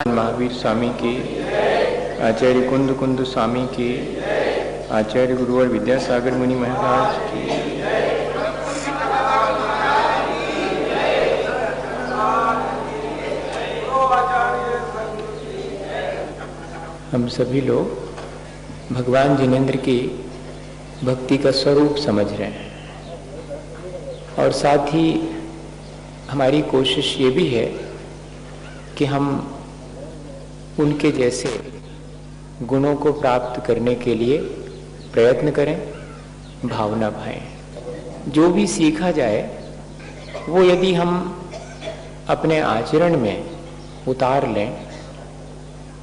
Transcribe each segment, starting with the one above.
महावीर स्वामी की, आचार्य कुंद कुंद स्वामी की, आचार्य गुरुवर विद्यासागर मुनि महाराज की। हम सभी लोग भगवान जिनेंद्र की भक्ति का स्वरूप समझ रहे हैं और साथ ही हमारी कोशिश ये भी है कि हम उनके जैसे गुणों को प्राप्त करने के लिए प्रयत्न करें, भावना भाएं। जो भी सीखा जाए वो यदि हम अपने आचरण में उतार लें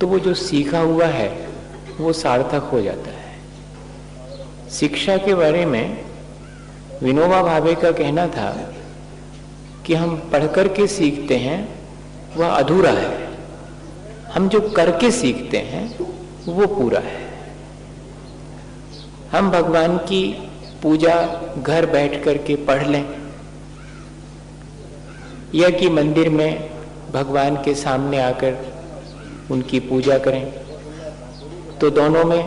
तो वो जो सीखा हुआ है वो सार्थक हो जाता है। शिक्षा के बारे में विनोबा भावे का कहना था कि हम पढ़कर के सीखते हैं वह अधूरा है, हम जो करके सीखते हैं वो पूरा है। हम भगवान की पूजा घर बैठ करके पढ़ लें या कि मंदिर में भगवान के सामने आकर उनकी पूजा करें, तो दोनों में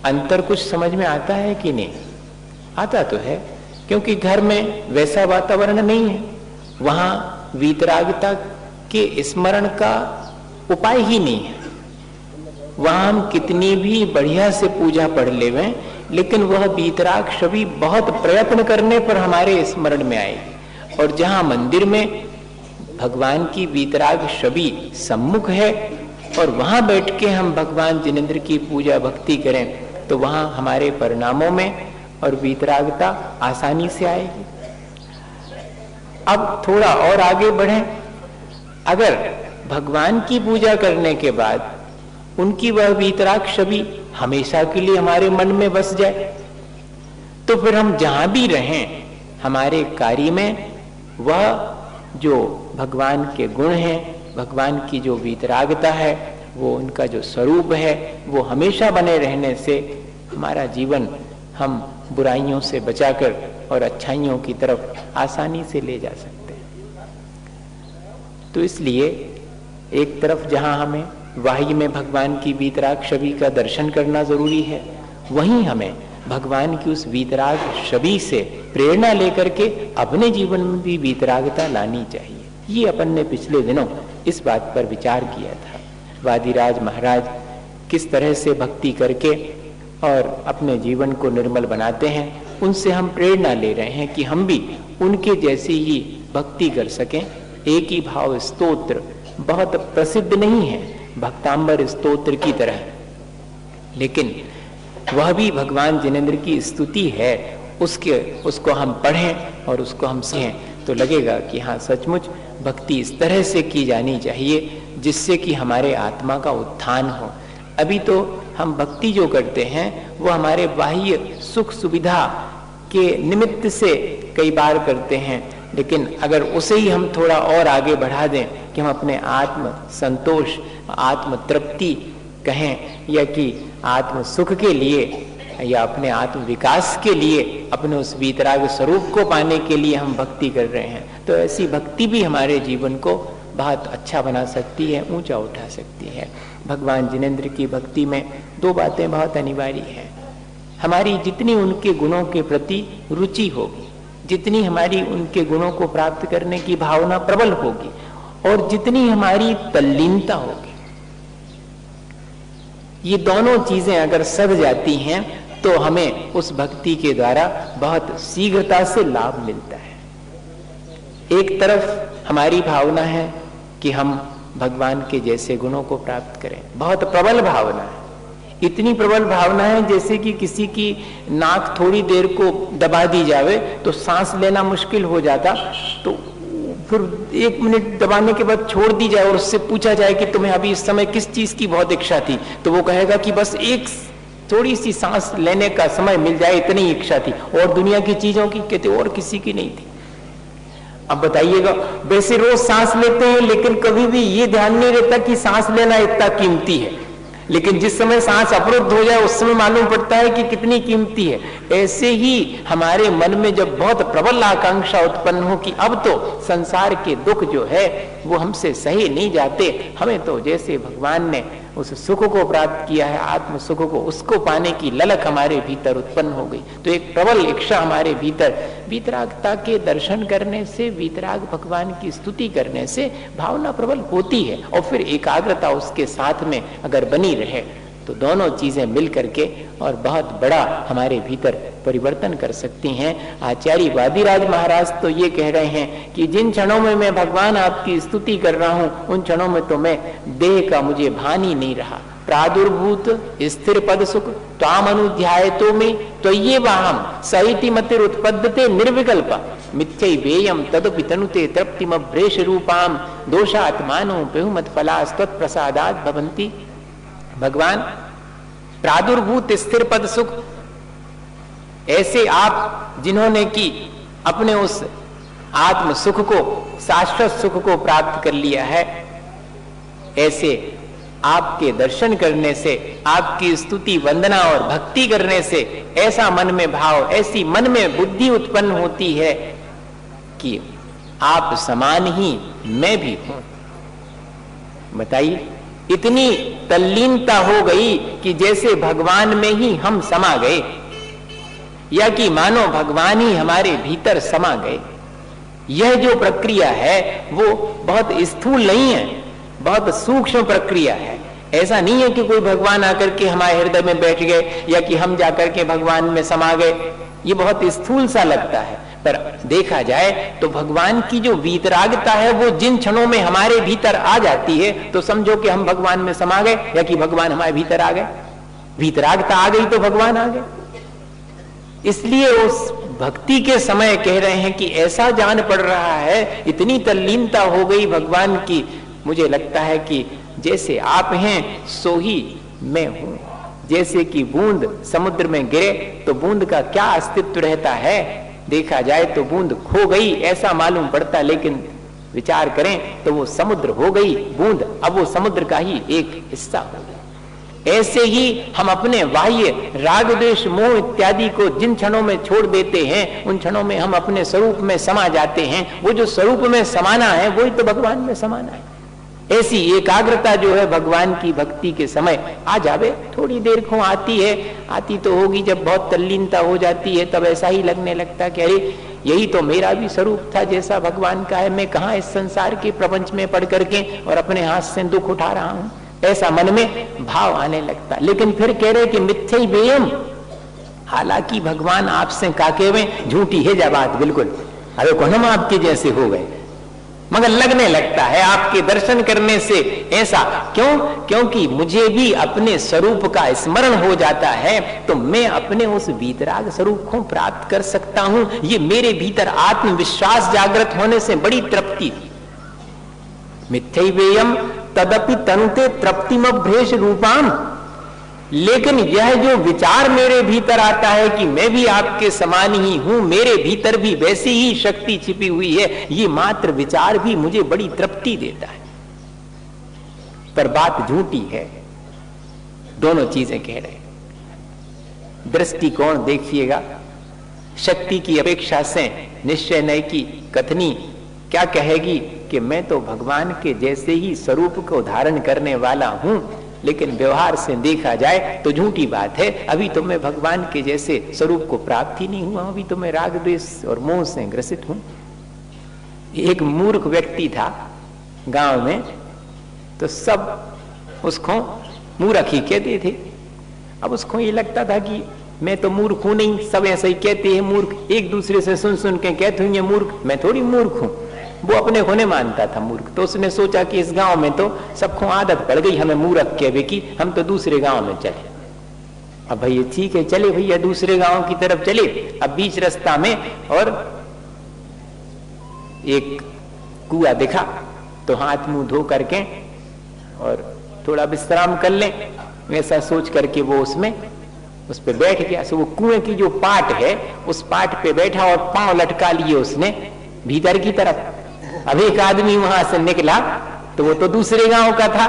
अंतर कुछ समझ में आता है कि नहीं? आता तो है, क्योंकि घर में वैसा वातावरण नहीं है, वहां वीतरागता के स्मरण का उपाय ही नहीं है। वहां हम कितनी भी बढ़िया से पूजा पढ़ लेवें, लेकिन वह वीतराग छवि बहुत प्रयत्न करने पर हमारे स्मरण में आएगी। और जहां मंदिर में भगवान की वीतराग छवि सम्मुख है और वहां बैठ के हम भगवान जिनेंद्र की पूजा भक्ति करें तो वहां हमारे परिणामों में और वीतरागता आसानी से आएगी। अब थोड़ा और आगे बढ़ें। अगर भगवान की पूजा करने के बाद उनकी वह वीतराग छवि हमेशा के लिए हमारे मन में बस जाए तो फिर हम जहां भी रहें हमारे कार्य में वह जो भगवान के गुण हैं, भगवान की जो वीतरागता है, वो उनका जो स्वरूप है, वो हमेशा बने रहने से हमारा जीवन हम बुराइयों से बचाकर और अच्छाइयों की तरफ आसानी से ले जा सकते हैं। तो इसलिए एक तरफ जहां हमें वाही में भगवान की वीतराग छवि का दर्शन करना जरूरी है, वहीं हमें भगवान की उस वीतराग छवि से प्रेरणा लेकर के अपने जीवन में भी वीतरागता लानी चाहिए। ये अपन ने पिछले दिनों इस बात पर विचार किया था। वादिराज महाराज किस तरह से भक्ति करके और अपने जीवन को निर्मल बनाते हैं, उनसे हम प्रेरणा ले रहे हैं कि हम भी उनके जैसी ही भक्ति कर सकें। एक ही भाव स्तोत्र बहुत प्रसिद्ध नहीं है भक्तांबर स्तोत्र की तरह, लेकिन वह भी भगवान जिनेंद्र की स्तुति है। उसको हम पढ़ें और उसको हम सीखें तो लगेगा कि हाँ, सचमुच भक्ति इस तरह से की जानी चाहिए जिससे कि हमारे आत्मा का उत्थान हो। अभी तो हम भक्ति जो करते हैं वो हमारे बाह्य सुख सुविधा के निमित्त से कई बार करते हैं, लेकिन अगर उसे ही हम थोड़ा और आगे बढ़ा दें कि हम अपने आत्म संतोष, आत्म तृप्ति कहें या कि आत्म सुख के लिए या अपने आत्म विकास के लिए, अपने उस वीतराग स्वरूप को पाने के लिए हम भक्ति कर रहे हैं, तो ऐसी भक्ति भी हमारे जीवन को बहुत अच्छा बना सकती है, ऊंचा उठा सकती है। भगवान जिनेंद्र की भक्ति में दो बातें बहुत अनिवार्य हैं। हमारी जितनी उनके गुणों के प्रति रुचि होगी, जितनी हमारी उनके गुणों को प्राप्त करने की भावना प्रबल होगी और जितनी हमारी तल्लीनता होगी, ये दोनों चीजें अगर सध जाती हैं तो हमें उस भक्ति के द्वारा बहुत शीघ्रता से लाभ मिलता है। एक तरफ हमारी भावना है कि हम भगवान के जैसे गुणों को प्राप्त करें, बहुत प्रबल भावना है, इतनी प्रबल भावना है जैसे कि किसी की नाक थोड़ी देर को दबा दी जावे तो सांस लेना मुश्किल हो जाता, तो फिर 1 मिनट दबाने के बाद छोड़ दी जाए और उससे पूछा जाए कि तुम्हें अभी इस समय किस चीज की बहुत इच्छा थी, तो वो कहेगा कि बस एक थोड़ी सी सांस लेने का समय मिल जाए, इतनी इच्छा थी, और दुनिया की चीजों की कहते और किसी की नहीं थी। अब बताइएगा, वैसे रोज सांस लेते हैं लेकिन कभी भी ये ध्यान नहीं रहता कि सांस लेना इतना कीमती है। लेकिन जिस समय सांस अवरुद्ध हो जाए उस समय मालूम पड़ता है कि कितनी कीमती है। ऐसे ही हमारे मन में जब बहुत प्रबल आकांक्षा उत्पन्न हो कि अब तो संसार के दुख जो है वो हमसे सही नहीं जाते, हमें तो जैसे भगवान ने उस सुख को प्राप्त किया है, आत्म सुख को, उसको पाने की ललक हमारे भीतर उत्पन्न हो गई। तो एक प्रबल इच्छा हमारे भीतर, वीतरागता के दर्शन करने से, वीतराग भगवान की स्तुति करने से भावना प्रबल होती है। और फिर एकाग्रता उसके साथ में अगर बनी रहे तो दोनों चीजें मिल करके और बहुत बड़ा हमारे भीतर परिवर्तन कर सकती हैं। आचार्य वादिराज महाराज तो ये कह रहे हैं कि जिन क्षणों में मैं भगवान आपकी स्तुति कर रहा हूं उन क्षणों में तो मैं देह का मुझे भान ही नहीं रहा। प्रादुर्भूत स्थिर पद सुख त्वाम अनुध्याय तो में तो ये वाहम सहिति मतिर उत्पद्यते निर्विकल्प मिथ्यै वेयम तदपि तनुते तृप्तिम भ्रेष रूपाम दोषात्मानो बहुमत फलास्तत् प्रसादात् भवन्ति। भगवान प्रादुर्भूत स्थिर पद सुख, ऐसे आप जिन्होंने की अपने उस आत्म सुख को, शाश्वत सुख को प्राप्त कर लिया है, ऐसे आपके दर्शन करने से, आपकी स्तुति वंदना और भक्ति करने से ऐसा मन में भाव, ऐसी मन में बुद्धि उत्पन्न होती है कि आप समान ही मैं भी हूं। बताइए, इतनी तल्लीनता हो गई कि जैसे भगवान में ही हम समा गए, या कि मानो भगवान ही हमारे भीतर समा गए। यह जो प्रक्रिया है वो बहुत स्थूल नहीं है, बहुत सूक्ष्म प्रक्रिया है। ऐसा नहीं है कि कोई भगवान आकर के हमारे हृदय में बैठ गए या कि हम जाकर के भगवान में समा गए। ये बहुत स्थूल सा लगता है, पर देखा जाए तो भगवान की जो वीतरागता है वो जिन क्षणों में हमारे भीतर आ जाती है तो समझो कि हम भगवान में समा गए या कि भगवान हमारे भीतर आ गए। वीतरागता आ गई तो भगवान आ गए। इसलिए उस भक्ति के समय कह रहे हैं कि ऐसा जान पड़ रहा है, इतनी तल्लीनता हो गई भगवान की, मुझे लगता है कि जैसे आप हैं सो ही मैं हूं। जैसे कि बूंद समुद्र में गिरे तो बूंद का क्या अस्तित्व रहता है, देखा जाए तो बूंद खो गई ऐसा मालूम पड़ता, लेकिन विचार करें तो वो समुद्र हो गई बूंद, अब वो समुद्र का ही एक हिस्सा हो गया। ऐसे ही हम अपने बाह्य राग द्वेष मोह इत्यादि को जिन क्षणों में छोड़ देते हैं उन क्षणों में हम अपने स्वरूप में समा जाते हैं। वो जो स्वरूप में समाना है वही तो भगवान में समाना है। ऐसी एकाग्रता जो है भगवान की भक्ति के समय आ जावे, थोड़ी देर को आती है, आती तो होगी, जब बहुत तल्लीनता हो जाती है तब ऐसा ही लगने लगता कि अरे यही तो मेरा भी स्वरूप था जैसा भगवान का है, मैं कहाँ इस संसार के प्रपंच में पड़ करके और अपने हाथ से दुख उठा रहा हूं, ऐसा मन में भाव आने लगता। लेकिन फिर कह रहे कि मिथ्यै वेयम, हालांकि भगवान आपसे काके में झूठी है जब बात बिल्कुल, अरे कौन हम आपके जैसे हो गए, मगर लगने लगता है आपके दर्शन करने से ऐसा। क्यों? क्योंकि मुझे भी अपने स्वरूप का स्मरण हो जाता है तो मैं अपने उस वीतराग स्वरूप को प्राप्त कर सकता हूं। ये मेरे भीतर आत्मविश्वास जागृत होने से बड़ी तृप्ति। मिथ्यै वेयम तदपि तनुते तृप्तिम भ्रेष रूपाम, लेकिन यह जो विचार मेरे भीतर आता है कि मैं भी आपके समान ही हूं, मेरे भीतर भी वैसी ही शक्ति छिपी हुई है, ये मात्र विचार भी मुझे बड़ी तृप्ति देता है। पर बात झूठी है, दोनों चीजें कह रहे हैं। दृष्टिकोण देखिएगा, शक्ति की अपेक्षा से निश्चय नहीं की कथनी क्या कहेगी कि मैं तो भगवान के जैसे ही स्वरूप को धारण करने वाला हूं, लेकिन व्यवहार से देखा जाए तो झूठी बात है। अभी तो मैं भगवान के जैसे स्वरूप को प्राप्त ही नहीं हुआ, अभी तो मैं राग द्वेष और मोह से ग्रसित हूं। एक मूर्ख व्यक्ति था गांव में, तो सब उसको मूर्ख ही कहते थे। अब उसको ये लगता था कि मैं तो मूर्ख हूं नहीं, सब ऐसे ही कहते हैं मूर्ख, एक दूसरे से सुन सुन के कहते हैं ये मूर्ख, मैं थोड़ी मूर्ख हूं। वो अपने होने मानता था मूर्ख। तो उसने सोचा कि इस गांव में तो सबको आदत पड़ गई हमें मूर्ख कहने की, हम तो दूसरे गांव में चले। अब भैया ठीक है, चले भैया दूसरे गांव की तरफ चले। अब बीच रास्ता में और एक कुआं दिखा तो हाथ मुंह धो करके और थोड़ा विश्राम कर ले, वैसा सोच करके वो उस पे बैठ गया। सो वो कुएं की जो पाट है उस पाट पे बैठा और पांव लटका लिए उसने भीतर की तरफ। अब एक आदमी वहां से निकला तो वो तो दूसरे गांव का था,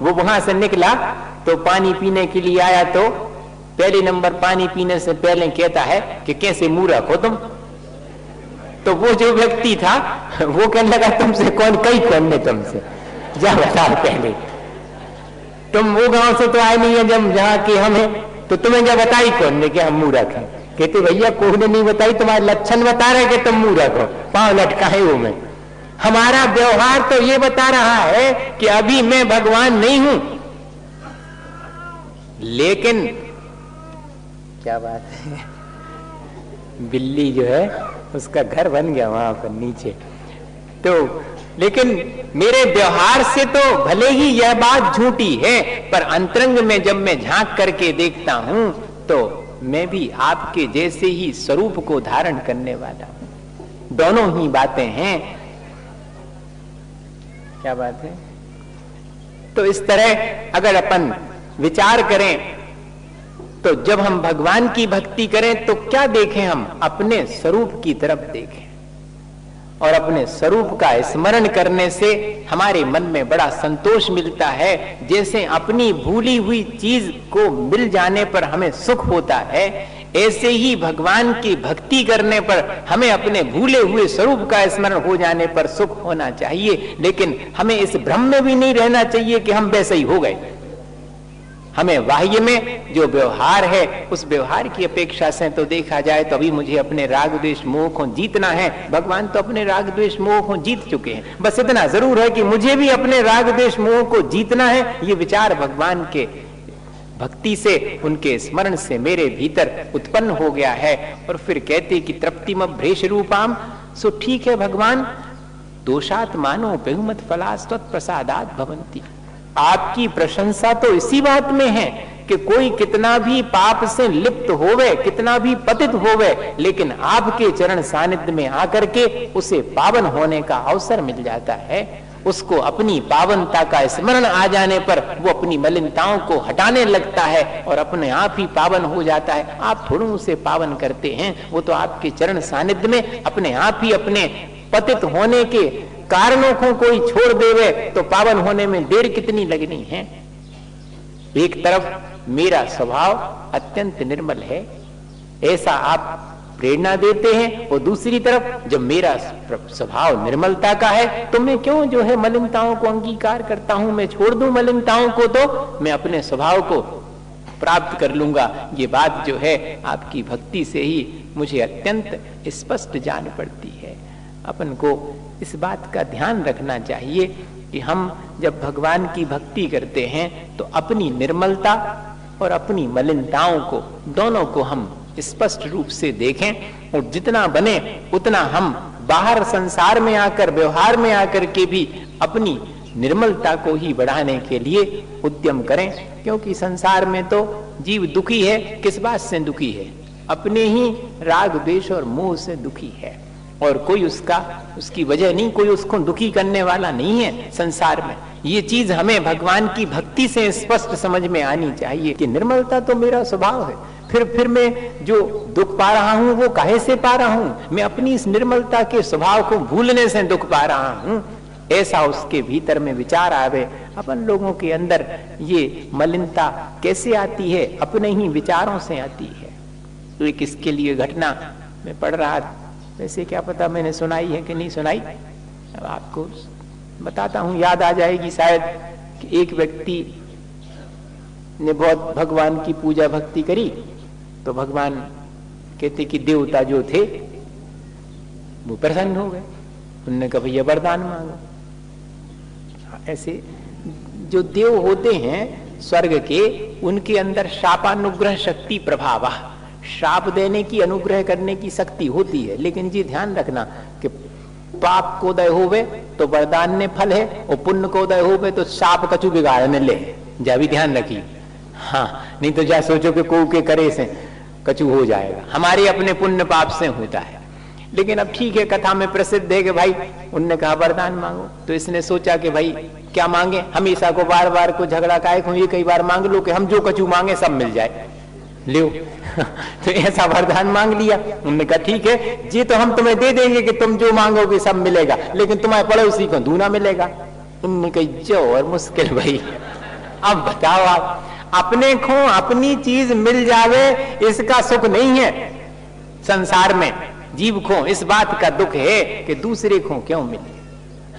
वो वहां से निकला तो पानी पीने के लिए आया तो पहले नंबर पानी पीने से पहले कहता है कि कैसे मूर्ख हो तुम। तो वो जो व्यक्ति था वो कहने लगा तुमसे कौन ने तुमसे, जा बताओ पहले, तुम वो गांव से तो आए नहीं है जब जहाँ के हम हैं, तो तुम्हें क्या बताई कौन ने कि हम मूर्ख हैं। कहते भैया कोई ने नहीं बताई, तुम्हारे लक्षण बता रहे कि तुम मूर्ख हो, पांव लटकाए हो में। हमारा व्यवहार तो ये बता रहा है कि अभी मैं भगवान नहीं हूं, लेकिन क्या बात है, बिल्ली जो है उसका घर बन गया वहां पर नीचे। तो लेकिन मेरे व्यवहार से तो भले ही यह बात झूठी है, पर अंतरंग में जब मैं झांक करके देखता हूं तो मैं भी आपके जैसे ही स्वरूप को धारण करने वाला हूं। दोनों ही बातें हैं। क्या बात है। तो इस तरह अगर अपन विचार करें तो जब हम भगवान की भक्ति करें तो क्या देखें, हम अपने स्वरूप की तरफ देखें, और अपने स्वरूप का स्मरण करने से हमारे मन में बड़ा संतोष मिलता है। जैसे अपनी भूली हुई चीज को मिल जाने पर हमें सुख होता है, ऐसे ही भगवान की भक्ति करने पर हमें अपने भूले हुए स्वरूप का स्मरण हो जाने पर सुख होना चाहिए। लेकिन हमें इस भ्रम में भी नहीं रहना चाहिए कि हम वैसे ही हो गए। हमें बाह्य में जो व्यवहार है उस व्यवहार की अपेक्षा से तो देखा जाए तो अभी मुझे अपने राग द्वेष मोह को जीतना है। भगवान तो अपने राग द्वेष मोह को जीत चुके हैं, बस इतना जरूर है कि मुझे भी अपने राग द्वेष मोह को जीतना है। ये विचार भगवान के भक्ति से, उनके स्मरण से मेरे भीतर उत्पन्न हो गया है। और फिर कहते कि तृप्तिम भ्रेष रूपाम, सो ठीक है भगवान, दोषात मानो बहुमत फलास्तत् प्रसादात भवंती। आपकी प्रशंसा तो इसी बात में है कि कोई कितना भी पाप से लिप्त होवे, कितना भी पतित होवे, लेकिन आपके चरण सानिध्य में आकर के उसे पावन होने का अवसर मिल जाता है। उसको अपनी पावनता का स्मरण आ जाने पर वो अपनी मलिनताओं को हटाने लगता है और अपने आप ही पावन हो जाता है। आप थोड़ा उसे पावन करते हैं, वो तो आपके चरण सानिध्य में अपने आप ही अपने पतित होने के कारणों को कोई छोड़ देवे तो पावन होने में देर कितनी लगनी है। एक तरफ मेरा स्वभाव अत्यंत निर्मल है, ऐसा आप प्रेरणा देते हैं, और दूसरी तरफ जब मेरा स्वभाव निर्मलता का है तो मैं क्यों जो है मलिनताओं को अंगीकार करता हूं, मैं छोड़ दूं मलिनताओं को, तो मैं अपने स्वभाव को प्राप्त कर लूंगा। ये बात जो है आपकी भक्ति से ही मुझे अत्यंत स्पष्ट जान पड़ती है। अपन को इस बात का ध्यान रखना चाहिए कि हम जब भगवान की भक्ति करते हैं तो अपनी निर्मलता और अपनी मलिनताओं को, दोनों को हम स्पष्ट रूप से देखें, और जितना बने उतना हम बाहर संसार में आकर, व्यवहार में आकर के भी अपनी निर्मलता को ही बढ़ाने के लिए उद्यम करें। क्योंकि संसार में तो जीव दुखी है, किस बात से दुखी है? अपने ही राग द्वेष और मोह से दुखी है, और कोई उसकी वजह नहीं, कोई उसको दुखी करने वाला नहीं है संसार में। ये चीज हमें भगवान की भक्ति से स्पष्ट समझ में आनी चाहिए कि निर्मलता तो मेरा स्वभाव है, फिर मैं जो दुख पा रहा हूं वो काहे से पा रहा हूं? मैं अपनी इस निर्मलता के स्वभाव को भूलने से दुख पा रहा हूं। ऐसा उसके भीतर में विचार आवे। अपन लोगों के अंदर ये मलिनता कैसे आती है? अपने ही विचारों से आती है। तो एक इसके लिए घटना मैं पढ़ रहा था, वैसे क्या पता मैंने सुनाई है कि नहीं सुनाई, अब आपको बताता हूं, याद आ जाएगी शायद। कि एक व्यक्ति ने बहुत भगवान की पूजा भक्ति करी, तो भगवान कहते कि देवता जो थे वो प्रसन्न हो गए। उन्होंने कहा भैया वरदान मांगो। ऐसे जो देव होते हैं स्वर्ग के, उनके अंदर शापानुग्रह शक्ति प्रभाव, श्राप देने की, अनुग्रह करने की शक्ति होती है। लेकिन जी ध्यान रखना कि पाप को उदय होवे तो वरदान ने फल है, और पुण्य को उदय होवे तो शाप कछु बिगाड़ने ले, जा भी ध्यान रखिए। हाँ, नहीं तो जा सोचो कि को के करे से कछु हो जाएगा। हमारे अपने पुण्य पाप से होता है। लेकिन अब ठीक है, कथा में प्रसिद्ध है कि भाई उनने कहा वरदान मांगो, तो इसने सोचा कि भाई क्या मांगे, हमेशा को बार बार को झगड़ा काहे को, ये कई बार मांग लो कि हम जो कछु मांगे सब मिल जाए, लो। तो ऐसा वरदान मांग लिया। उन्होंने कहा ठीक है जी, तो हम तुम्हें दे देंगे कि तुम जो मांगोगे सब मिलेगा, लेकिन तुम्हारे पड़ोसी को दूना मिलेगा। उन्होंने कहा जो और मुश्किल भाई, अब बताओ आप, अपने खो अपनी चीज मिल जावे इसका सुख नहीं है संसार में। जीव खो इस बात का दुख है कि दूसरे खो क्यों मिले।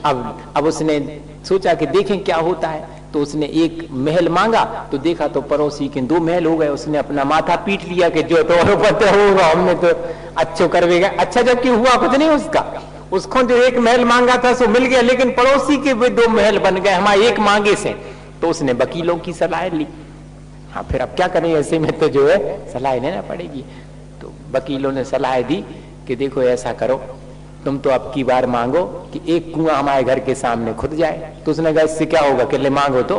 अब उसने सोचा कि देखें क्या होता है, तो उसने एक महल मांगा तो देखा तो पड़ोसी के 2 महल हो गए। उसने अपना माथा पीट लिया कि जो तो होगा हमने तो अच्छो करवेगा। अच्छा जबकि हुआ कुछ नहीं उसको जो एक महल मांगा था सो मिल गया, लेकिन पड़ोसी के भी 2 महल बन गए हमारे एक मांगे से। तो उसने वकीलों की सलाह ली। हाँ फिर अब क्या करें, ऐसे में तो जो है सलाह लेना पड़ेगी। तो वकीलों ने सलाह दी कि देखो ऐसा करो, तुम तो अब की बार मांगो कि एक कुआं हमारे घर के सामने खुद जाए। तो उसने कहा इससे क्या होगा, कि ले मांगो। तो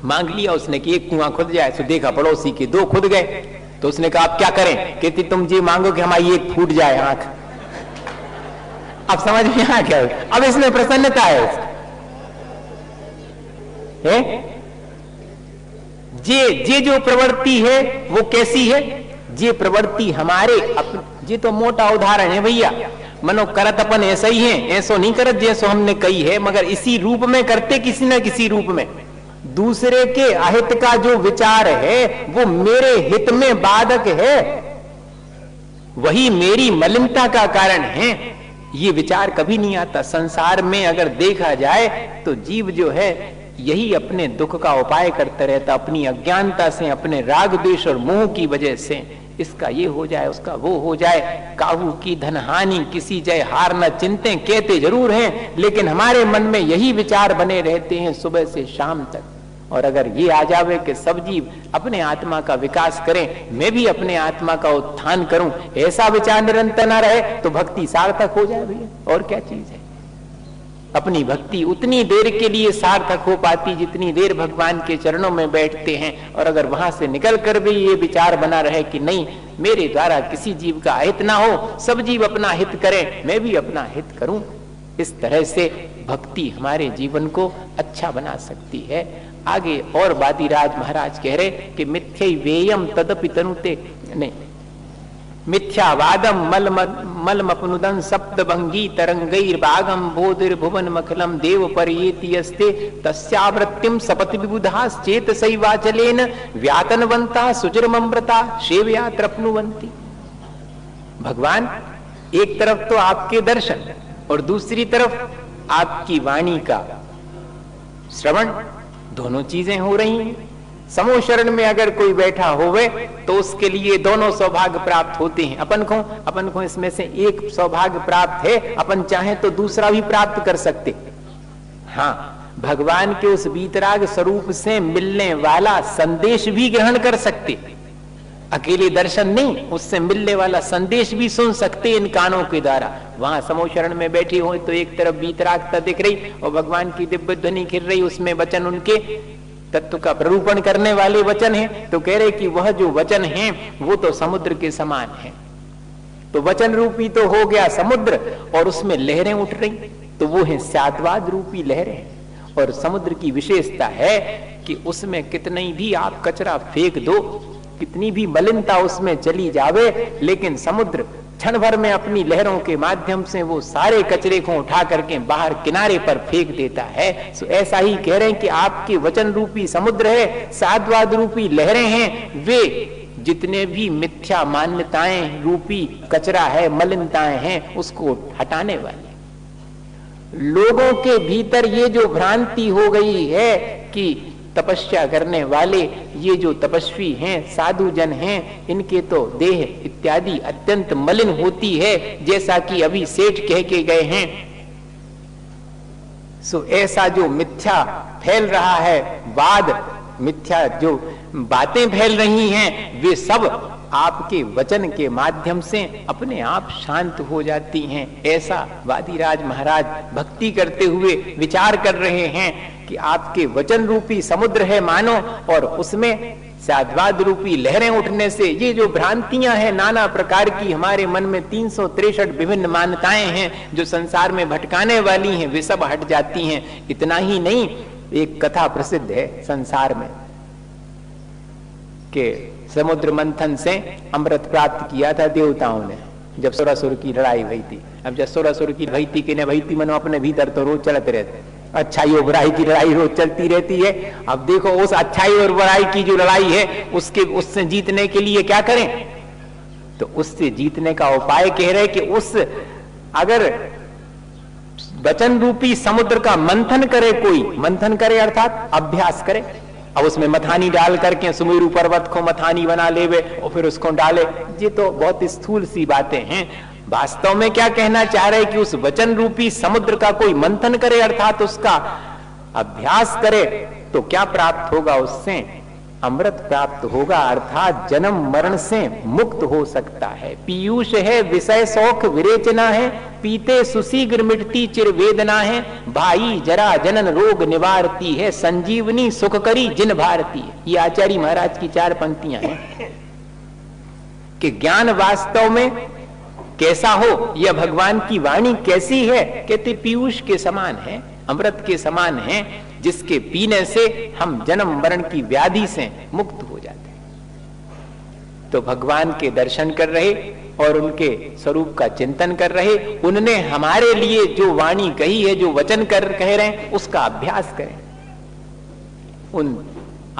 मांग लिया उसने कि एक कुआं खुद जाए। तो देखा पड़ोसी के 2 खुद गए। तो उसने कहा अब क्या करें, कहती तुम जी मांगो कि हमारी एक फूट जाए आंख। अब समझ में आ गया, अब इसमें प्रसन्नता है। जे जो प्रवृत्ति है वो कैसी है, जे प्रवृत्ति हमारे ये तो मोटा उदाहरण है भैया। मनो करत अपन ऐसा ही है, ऐसो नहीं करत जैसो हमने कही है, मगर इसी रूप में करते किसी न किसी रूप में। दूसरे के अहित का जो विचार है वो मेरे हित में बाधक है, वही मेरी मलिनता का कारण है। ये विचार कभी नहीं आता संसार में। अगर देखा जाए तो जीव जो है यही अपने दुख का उपाय करता रहता, अपनी अज्ञानता से, अपने राग द्वेष और मोह की वजह से। इसका ये हो जाए, उसका वो हो जाए, काहू की धन हानि किसी जय हार न चिंते, कहते जरूर हैं लेकिन हमारे मन में यही विचार बने रहते हैं सुबह से शाम तक। और अगर ये आ जावे कि सब जीव अपने आत्मा का विकास करें, मैं भी अपने आत्मा का उत्थान करूं, ऐसा विचार निरंतर न रहे तो भक्ति सार्थक हो जाए भैया। और क्या चीज है, अपनी भक्ति उतनी देर के लिए सार्थक हो पाती जितनी देर भगवान के चरणों में बैठते हैं। और अगर वहां से निकल कर भी ये विचार बना रहे कि नहीं मेरे द्वारा किसी जीव का हित ना हो, सब जीव अपना हित करें, मैं भी अपना हित करूं, इस तरह से भक्ति हमारे जीवन को अच्छा बना सकती है। आगे और वादिराज महाराज कह रहे कि मिथ्यै वेयम तदपि तनुते, नहीं, मिथ्यावादम मलमपनुदन सप्तभंगी तरंगैर बागम बोधिर भुवन मखलम देव परियेति यस्ते तस्यावृत्तिम सपति विबुधास चेत सैवाचलेन व्यातनवंता सुचिरमृता सेवया तृप्नुवंती। भगवान एक तरफ तो आपके दर्शन और दूसरी तरफ आपकी वाणी का श्रवण, दोनों चीजें हो रही हैं। समूह शरण में अगर कोई बैठा होवे तो उसके लिए दोनों सौभाग्य प्राप्त होते हैं। अपन को इसमें से एक सौभाग्य प्राप्त है, अपन चाहे तो दूसरा भी प्राप्त कर सकते। हाँ, भगवान के उस वीतराग स्वरूप से मिलने वाला संदेश भी ग्रहण कर सकते, अकेले दर्शन नहीं, उससे मिलने वाला संदेश भी सुन सकते इन कानों के द्वारा। वहां समूह शरण में बैठी हो तो एक तरफ वीतरागता दिख रही और भगवान की दिव्य ध्वनि घिर रही, उसमें वचन उनके तत्व का प्ररूपण करने वाले वचन हैं। तो कह रहे कि वह जो वचन हैं वो तो समुद्र के समान है। तो वचन रूपी तो हो गया समुद्र और उसमें लहरें उठ रही, तो वो है सात्वाद रूपी लहरें। और समुद्र की विशेषता है कि उसमें कितनी भी आप कचरा फेंक दो, कितनी भी मलिनता उसमें चली जावे, लेकिन समुद्र क्षण भर में अपनी लहरों के माध्यम से वो सारे कचरे को उठा करके बाहर किनारे पर फेंक देता है। सो ऐसा ही कह रहे हैं कि आपके वचन रूपी समुद्र है, सात्वाद रूपी लहरें हैं, वे जितने भी मिथ्या मान्यताएं रूपी कचरा है, मलिनताएं हैं, उसको हटाने वाले। लोगों के भीतर ये जो भ्रांति हो गई है कि तपस्या करने वाले ये जो तपस्वी हैं, साधु जन हैं, इनके तो देह इत्यादि अत्यंत मलिन होती है, जैसा कि अभी सेठ कह के गए हैं। सो ऐसा जो मिथ्या फैल रहा है, वाद मिथ्या जो बातें फैल रही हैं, वे सब आपके वचन के माध्यम से अपने आप शांत हो जाती हैं। ऐसा वादिराज महाराज भक्ति करते हुए विचार कर रहे हैं कि आपके वचन रूपी समुद्र है मानो, और उसमें सात्वाद रूपी लहरें उठने से ये जो भ्रांतियां हैं नाना प्रकार की हमारे मन में 363 विभिन्न मान्यताएं हैं जो संसार में भटकाने वाली हैं, वे सब हट जाती हैं। इतना ही नहीं, एक कथा प्रसिद्ध है संसार में कि समुद्र मंथन से अमृत प्राप्त किया था देवताओं ने, जब सुरासुर की लड़ाई हुई थी। अब जब सुरासुर की भयती के ने भयती मनो अपने भीतर तो रोज चलते रहते, अच्छाई और बुराई की लड़ाई रोज चलती रहती है। अब देखो उस अच्छाई और बुराई की जो लड़ाई है उससे जीतने के लिए क्या करें? तो उससे जीतने का उपाय कह रहे कि अगर वचन रूपी समुद्र का मंथन करे, कोई मंथन करे अर्थात अभ्यास करे, अब उसमें मथानी डाल करके सुमेरु पर्वत को मथानी बना लेवे और फिर उसको डाले, ये तो बहुत स्थूल सी बातें हैं। वास्तव में क्या कहना चाह रहे कि उस वचन रूपी समुद्र का कोई मंथन करे अर्थात उसका अभ्यास करे, तो क्या प्राप्त होगा? उससे अमृत प्राप्त होगा, अर्थात जन्म मरण से मुक्त हो सकता है। पीयूष है विषय शौक विरेचना है, पीते सुशीघ्र मिटती चिर वेदना है, भाई जरा जनन रोग निवारती है, संजीवनी सुख करी जिन भारती है। ये आचार्य महाराज की 4 पंक्तियां हैं कि ज्ञान वास्तव में कैसा हो, यह भगवान की वाणी कैसी है? कहते पीयूष के समान है, अमृत के समान है, जिसके पीने से हम जन्म मरण की व्याधि से मुक्त हो जाते हैं। तो भगवान के दर्शन कर रहे और उनके स्वरूप का चिंतन कर रहे, उनने हमारे लिए जो वाणी कही है, जो वचन कह रहे हैं, उसका अभ्यास करें। उन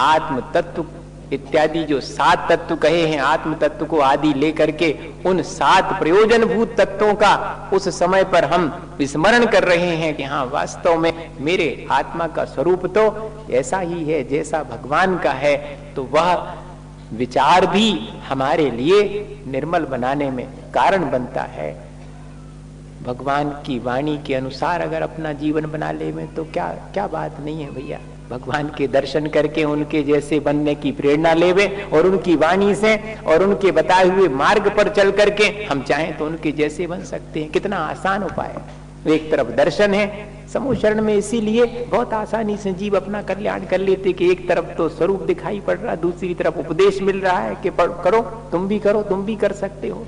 आत्म तत्व इत्यादि जो 7 तत्व कहे हैं, आत्म तत्व को आदि लेकर के उन 7 प्रयोजनभूत तत्वों का उस समय पर हम विस्मरण कर रहे हैं कि हाँ वास्तव में मेरे आत्मा का स्वरूप तो ऐसा ही है जैसा भगवान का है। तो वह विचार भी हमारे लिए निर्मल बनाने में कारण बनता है। भगवान की वाणी के अनुसार अगर अपना जीवन बना ले में तो क्या क्या बात नहीं है भैया। भगवान के दर्शन करके उनके जैसे बनने की प्रेरणा लेवे और उनकी वाणी से और उनके बताए हुए मार्ग पर चल करके हम चाहें तो उनके जैसे बन सकते हैं। कितना आसान उपाय है। एक तरफ दर्शन है, समूह शरण में इसीलिए बहुत आसानी से जीव अपना कल्याण कर लेते कि एक तरफ तो स्वरूप दिखाई पड़ रहा, दूसरी तरफ उपदेश मिल रहा है कि करो, तुम भी कर सकते हो।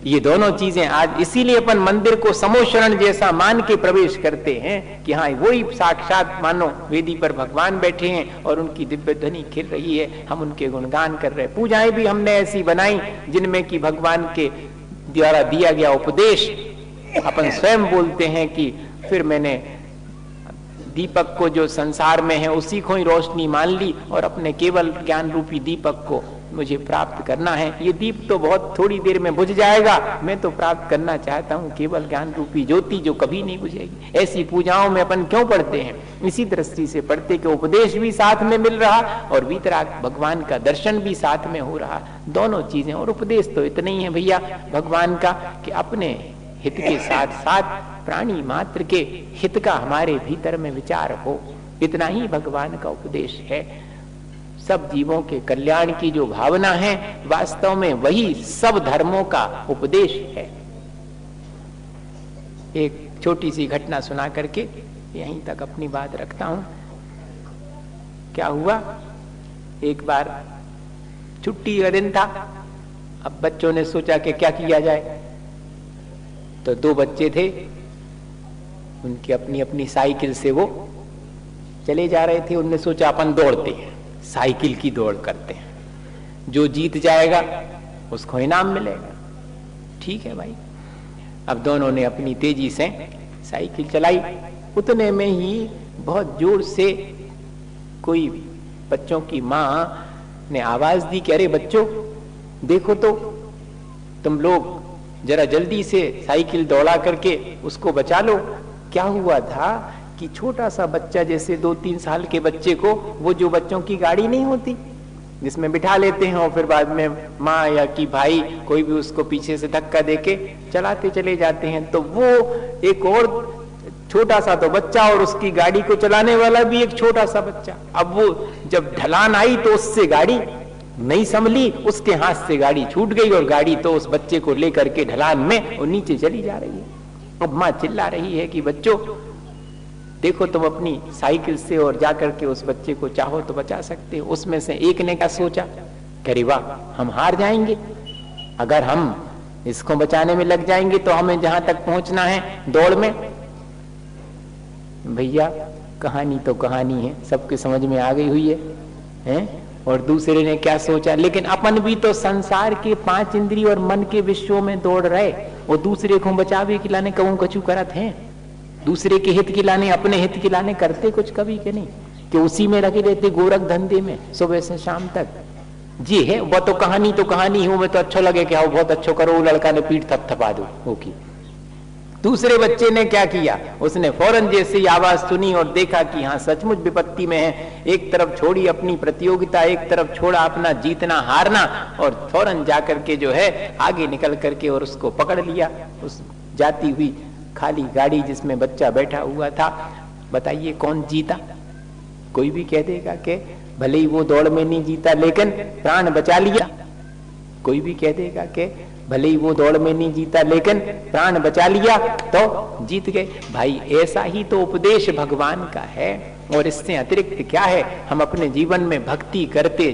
ये दोनों चीजें आज इसीलिए अपन मंदिर को समूह शरण जैसा मान के प्रवेश करते हैं कि हाँ वही साक्षात मानो वेदी पर भगवान बैठे हैं और उनकी दिव्य ध्वनि खिल रही है, हम उनके गुणगान कर रहे हैं। पूजाएं भी हमने ऐसी बनाई जिनमें कि भगवान के द्वारा दिया गया उपदेश अपन स्वयं बोलते हैं कि फिर मैंने दीपक को जो संसार में है उसी को ही रोशनी मान ली और अपने केवल ज्ञान रूपी दीपक को मुझे प्राप्त करना है। ये दीप तो बहुत थोड़ी देर में बुझ जाएगा, मैं तो प्राप्त करना चाहता हूँ केवल ज्ञान रूपी ज्योति जो कभी नहीं बुझेगी। ऐसी पूजाओं में अपन क्यों पढ़ते हैं? इसी दृष्टि से पढ़ते कि उपदेश भी साथ में मिल रहा और वीतराग भगवान का दर्शन भी साथ में हो रहा, दोनों चीजें। और उपदेश तो इतना ही है भैया भगवान का कि अपने हित के साथ साथ प्राणी मात्र के हित का हमारे भीतर में विचार हो, इतना ही भगवान का उपदेश है। सब जीवों के कल्याण की जो भावना है वास्तव में वही सब धर्मों का उपदेश है। एक छोटी सी घटना सुना करके यहीं तक अपनी बात रखता हूं। क्या हुआ, एक बार छुट्टी का दिन था, अब बच्चों ने सोचा कि क्या किया जाए, तो 2 बच्चे थे, उनकी अपनी अपनी साइकिल से वो चले जा रहे थे। उनने सोचा अपन दौड़ते हैं, साइकिल की दौड़ करते हैं, जो जीत जाएगा उसको इनाम मिलेगा। ठीक है भाई। अब दोनों ने अपनी तेजी से साइकिल चलाई, उतने में ही बहुत जोर से कोई बच्चों की माँ ने आवाज दी कि अरे बच्चों देखो तो, तुम लोग जरा जल्दी से साइकिल दौड़ा करके उसको बचा लो। क्या हुआ था कि छोटा सा बच्चा, जैसे 2-3 साल के बच्चे को वो जो बच्चों की गाड़ी नहीं होती जिसमें बिठा लेते हैं और फिर बाद में माँ या कि भाई कोई भी उसको पीछे से धक्का देके चलाते चले जाते हैं, तो वो एक और छोटा सा तो बच्चा और उसकी गाड़ी को चलाने वाला भी एक छोटा सा बच्चा। अब वो जब ढलान आई तो उससे गाड़ी नहीं संभली, उसके हाथ से गाड़ी छूट गई और गाड़ी तो उस बच्चे को लेकर के ढलान में और नीचे चली जा रही है। अब माँ चिल्ला रही है कि बच्चों देखो तुम अपनी साइकिल से और जाकर के उस बच्चे को चाहो तो बचा सकते हो। उसमें से एक ने क्या सोचा, अरे वाह हम हार जाएंगे, अगर हम इसको बचाने में लग जाएंगे तो हमें जहां तक पहुंचना है दौड़ में। भैया कहानी तो कहानी है, सबके समझ में आ गई हुई है? और दूसरे ने क्या सोचा, लेकिन अपन भी तो संसार के 5 इंद्रिय और मन के विश्वों में दौड़ रहे और दूसरे को बचावे खिलाने कहूं कछु करत हैं। दूसरे के हित की लाने, अपने हित की लाने करते कुछ कभी के नहीं, कि उसी में लगे रहते गोरख धंधे में सुबह से शाम तक। जी है वो तो कहानी हूं मैं, तो अच्छा लगे कि हाँ बहुत अच्छा करो, वो लड़का ने पीठ थपथपा दो वो की। दूसरे बच्चे ने क्या किया, उसने फौरन जैसे ही आवाज सुनी और देखा कि हाँ सचमुच विपत्ति में है, एक तरफ छोड़ी अपनी प्रतियोगिता, एक तरफ छोड़ा अपना जीतना हारना, और फौरन जाकर के जो है आगे निकल करके और उसको पकड़ लिया, उस जाती हुई खाली गाड़ी जिसमें बच्चा बैठा हुआ था। बताइए कौन जीता? कोई भी कह देगा कि भले ही वो दौड़ में नहीं जीता लेकिन प्राण बचा लिया। कोई भी कह देगा कि भले ही वो दौड़ में नहीं जीता लेकिन प्राण बचा लिया तो जीत गए। भाई ऐसा ही तो उपदेश भगवान का है, और इससे अतिरिक्त क्या है? हम अपने जीवन में भक्ति करते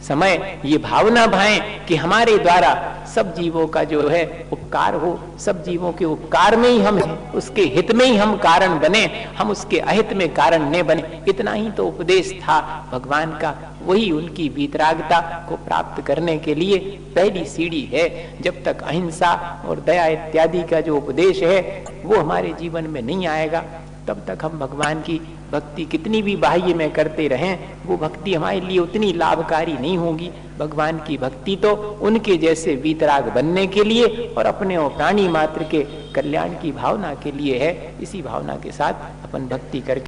समय ये भावना भाएं कि हमारे द्वारा सब जीवों का जो है उपकार हो, सब जीवों के उपकार में ही हम हैं, उसके हित में ही हम कारण बने, हम उसके अहित में कारण न बने। इतना ही तो उपदेश था भगवान का। वही उनकी वीतरागता को प्राप्त करने के लिए पहली सीढ़ी है। जब तक अहिंसा और दया इत्यादि का जो उपदेश है वो हमारे जीवन में नहीं आएगा, तब तक हम भगवान की भक्ति कितनी भी बाह्य में करते रहें, वो भक्ति हमारे लिए उतनी लाभकारी नहीं होगी। भगवान की भक्ति तो उनके जैसे वीतराग बनने के लिए और अपने और प्राणी मात्र के कल्याण की भावना के लिए है। इसी भावना के साथ अपन भक्ति करके